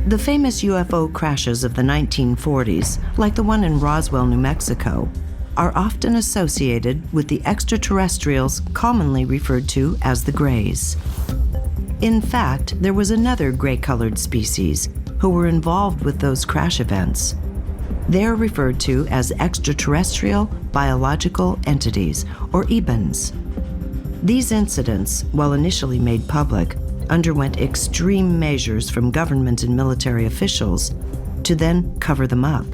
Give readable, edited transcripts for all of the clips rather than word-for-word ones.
The famous UFO crashes of the 1940s, like the one in Roswell, New Mexico, are often associated with the extraterrestrials commonly referred to as the Greys. In fact, there was another gray-colored species who were involved with those crash events. They are referred to as Extraterrestrial Biological Entities, or EBENs. These incidents, while initially made public, underwent extreme measures from government and military officials to then cover them up.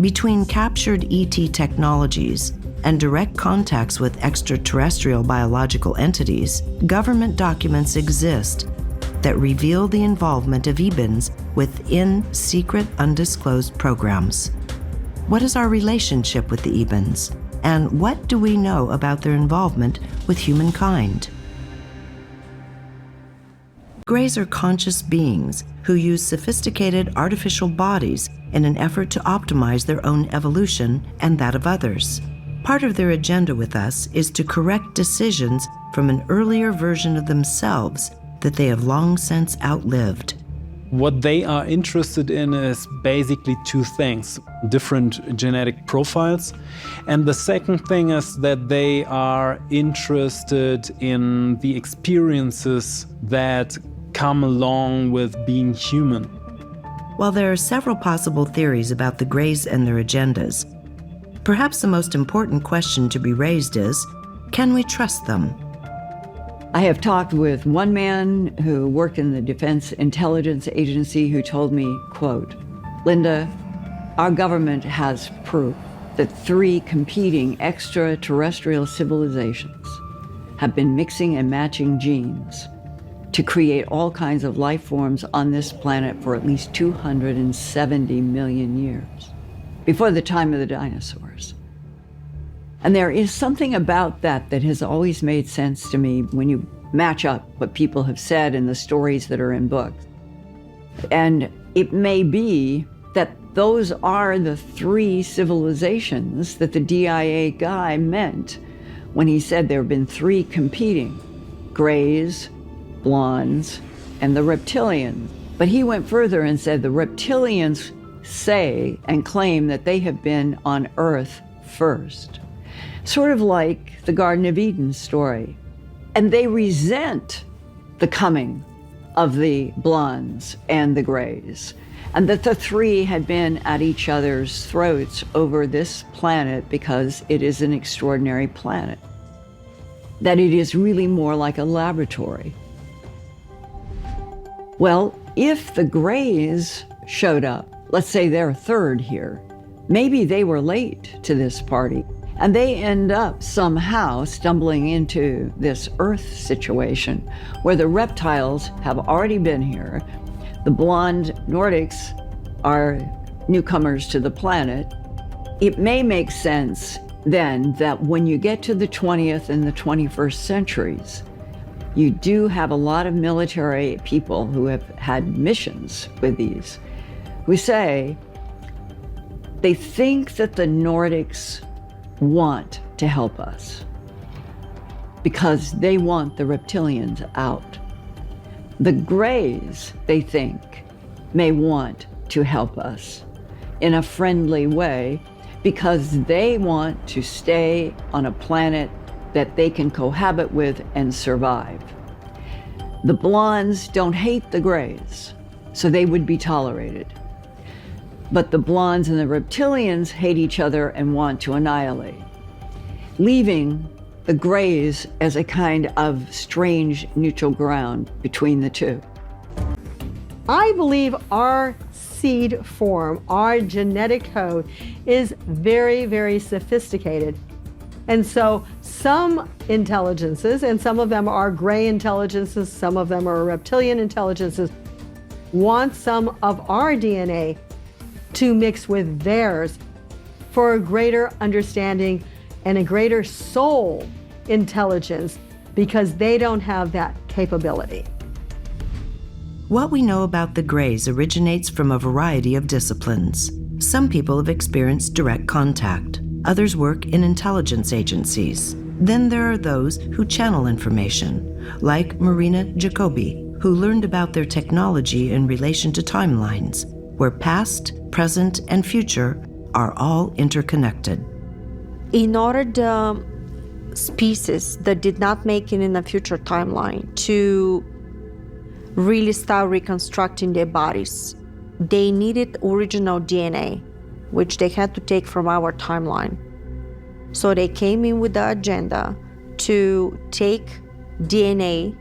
Between captured ET technologies and direct contacts with extraterrestrial biological entities, government documents exist that reveal the involvement of EBENs within secret, undisclosed programs. What is our relationship with the EBENs? And what do we know about their involvement with humankind? Greys are conscious beings who use sophisticated artificial bodies in an effort to optimize their own evolution and that of others. Part of their agenda with us is to correct decisions from an earlier version of themselves that they have long since outlived. What they are interested in is basically two things: different genetic profiles. And the second thing is that they are interested in the experiences that come along with being human. While there are several possible theories about the Greys and their agendas, perhaps the most important question to be raised is, can we trust them? I have talked with one man who worked in the Defense Intelligence Agency who told me, quote, "Linda, our government has proof that 3 competing extraterrestrial civilizations have been mixing and matching genes to create all kinds of life forms on this planet for at least 270 million years, before the time of the dinosaurs." And there is something about that that has always made sense to me when you match up what people have said and the stories that are in books. And it may be that those are the 3 civilizations that the DIA guy meant when he said there have been 3 competing: Greys, Blondes, and the Reptilians. But he went further and said the Reptilians say and claim that they have been on Earth first. Sort of like the Garden of Eden story. And they resent the coming of the Blondes and the Greys, and that the 3 had been at each other's throats over this planet because it is an extraordinary planet. That it is really more like a laboratory. Well, if the Greys showed up, let's say they're 3rd here, maybe they were late to this party, and they end up somehow stumbling into this Earth situation where the reptiles have already been here. The blonde Nordics are newcomers to the planet. It may make sense then that when you get to the 20th and the 21st centuries, you do have a lot of military people who have had missions with these, who say they think that the Nordics want to help us because they want the reptilians out. The Greys, they think, may want to help us in a friendly way because they want to stay on a planet that they can cohabit with and survive. The Blondes don't hate the Greys, so they would be tolerated. But the Blondes and the Reptilians hate each other and want to annihilate, leaving the Greys as a kind of strange neutral ground between the two. I believe our seed form, our genetic code, is very, very sophisticated. And so some intelligences, and some of them are gray intelligences, some of them are reptilian intelligences, want some of our DNA to mix with theirs for a greater understanding and a greater soul intelligence, because they don't have that capability. What we know about the Greys originates from a variety of disciplines. Some people have experienced direct contact. Others work in intelligence agencies. Then there are those who channel information, like Marina Jacobi, who learned about their technology in relation to timelines, where past, present, and future are all interconnected. In order the species that did not make it in a future timeline to really start reconstructing their bodies, they needed original DNA, which they had to take from our timeline. So they came in with the agenda to take DNA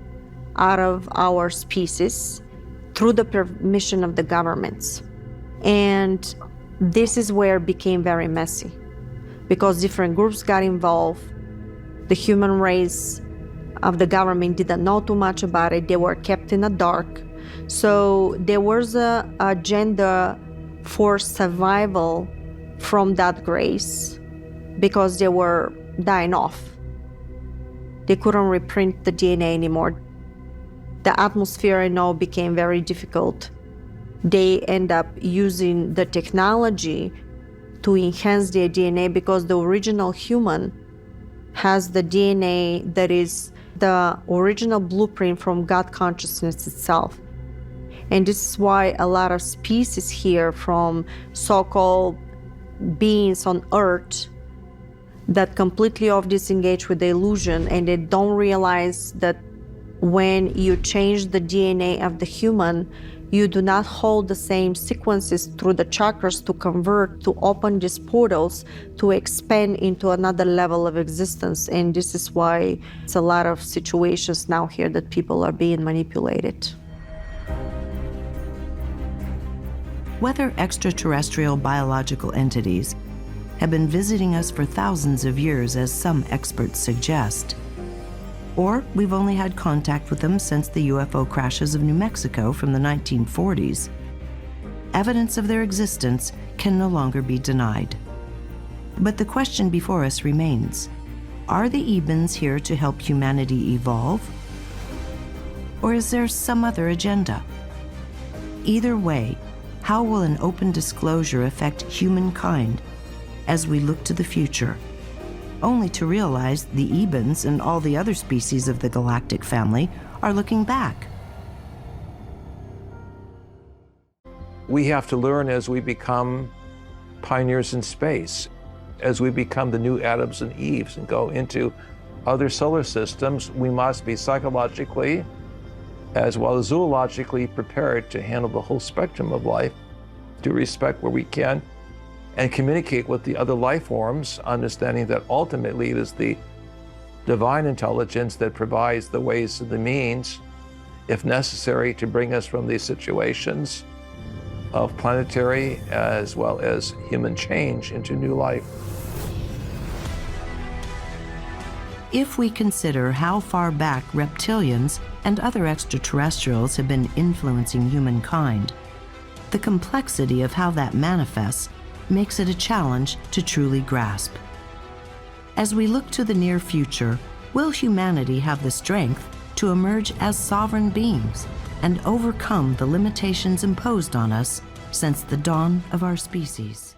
out of our species through the permission of the governments. And this is where it became very messy, because different groups got involved. The human race of the government didn't know too much about it. They were kept in the dark. So there was an agenda for survival from that grace, because they were dying off. They couldn't reprint the DNA anymore. The atmosphere, I know, became very difficult. They end up using the technology to enhance their DNA, because the original human has the DNA that is the original blueprint from God consciousness itself. And this is why a lot of species here from so-called beings on Earth that completely disengage with the illusion, and they don't realize that when you change the DNA of the human, you do not hold the same sequences through the chakras to convert, to open these portals, to expand into another level of existence. And this is why it's a lot of situations now here that people are being manipulated. Whether extraterrestrial biological entities have been visiting us for thousands of years, as some experts suggest, or we've only had contact with them since the UFO crashes of New Mexico from the 1940s, evidence of their existence can no longer be denied. But the question before us remains: are the EBENs here to help humanity evolve? Or is there some other agenda? Either way, how will an open disclosure affect humankind as we look to the future, only to realize the EBENs and all the other species of the galactic family are looking back? We have to learn as we become pioneers in space, as we become the new Adams and Eves and go into other solar systems. We must be psychologically as well as zoologically prepared to handle the whole spectrum of life, to respect where we can, and communicate with the other life forms, understanding that ultimately it is the divine intelligence that provides the ways and the means, if necessary, to bring us from these situations of planetary as well as human change into new life. If we consider how far back reptilians and other extraterrestrials have been influencing humankind, the complexity of how that manifests makes it a challenge to truly grasp. As we look to the near future, will humanity have the strength to emerge as sovereign beings and overcome the limitations imposed on us since the dawn of our species?